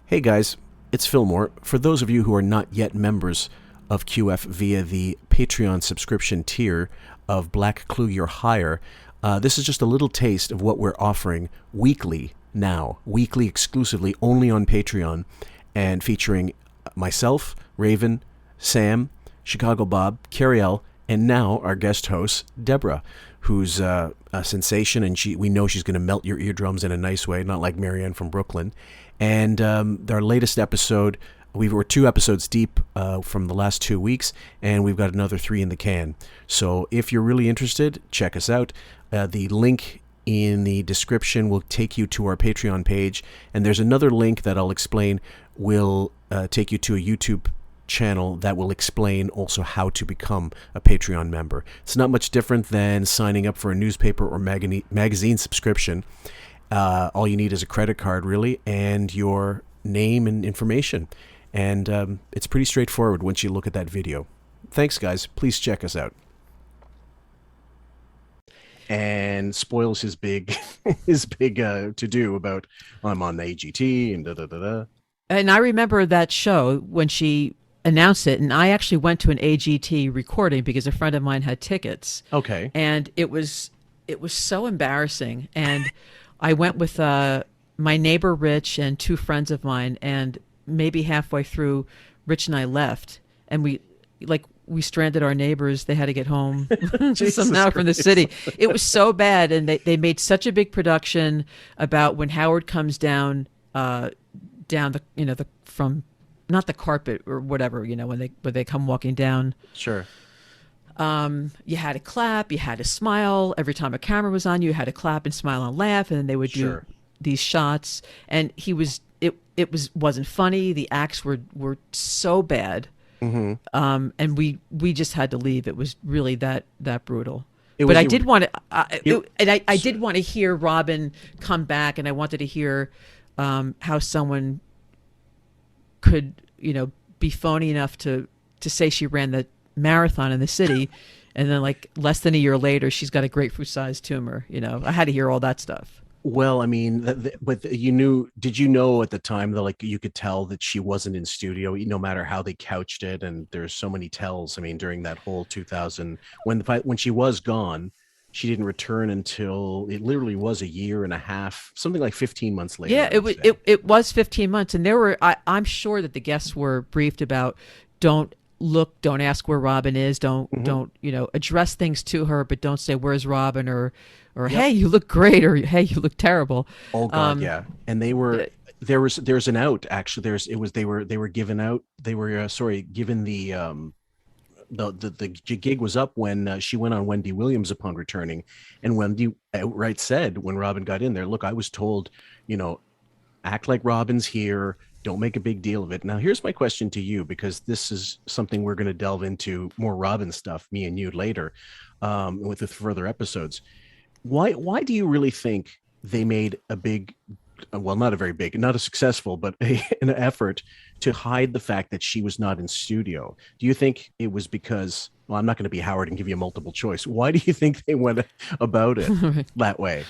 Hey guys, it's Fillmore. For those of you who are not yet members of QF via the Patreon subscription tier of Black Clue Your Hire, this is just a little taste of what we're offering weekly now, weekly exclusively only on Patreon, and featuring myself, Raven, Sam, Chicago Bob, Carriel, and now our guest host, Debra, who's a sensation, and we know she's going to melt your eardrums in a nice way, not like Marianne from Brooklyn. And our latest episode, we were 2 episodes deep from the last 2 weeks, and we've got another 3 in the can. So if you're really interested, check us out. The link in the description will take you to our Patreon page, and there's another link that I'll explain will take you to a YouTube channel that will explain also how to become a Patreon member. It's not much different than signing up for a newspaper or magazine subscription. All you need is a credit card, really, and your name and information. And it's pretty straightforward once you look at that video. Thanks, guys. Please check us out. And spoils his big to-do about, I'm on the AGT and da-da-da-da. And I remember that show when she announced it, and I actually went to an AGT recording because a friend of mine had tickets. Okay. And it was so embarrassing. And I went with my neighbor Rich and 2 friends of mine, and maybe halfway through, Rich and I left, and we stranded our neighbors. They had to get home somehow from the city. It was so bad, and they made such a big production about when Howard comes down the from not the carpet or whatever, when they come walking down. Sure. You had to clap, you had to smile. Every time a camera was on you, you had to clap and smile and laugh, and then they would do these shots. And it wasn't funny. The acts were so bad. Mm-hmm. And we just had to leave. It was really that brutal. But I did want to, I did want to hear Robin come back, and I wanted to hear how someone could, be phony enough to say she ran the marathon in the city, and then less than a year later she's got a grapefruit-sized tumor. I had to hear all that stuff. Well, I mean, but did you know at the time that you could tell that she wasn't in studio, no matter how they couched it? And there's so many tells. I mean, during that whole 2000, when she was gone, she didn't return until it literally was a year and a half, something like 15 months later. Yeah, it was 15 months, and I'm sure that the guests were briefed about don't ask where Robin is, don't address things to her, but don't say where's Robin, or yep. Hey, you look great, or hey, you look terrible. Oh God, yeah. And there's an out, actually. They were given out, given the gig was up when she went on Wendy Williams upon returning, and Wendy outright said when Robin got in there, look, I was told, act like Robin's here, don't make a big deal of it. Now here's my question to you, because this is something we're going to delve into more Robin stuff, me and you, later, with the further episodes. Why do you really think they made a big, well, not a very big, not a successful, but an effort to hide the fact that she was not in studio? Do you think it was because, well, I'm not going to be Howard and give you a multiple choice. Why do you think they went about it that way?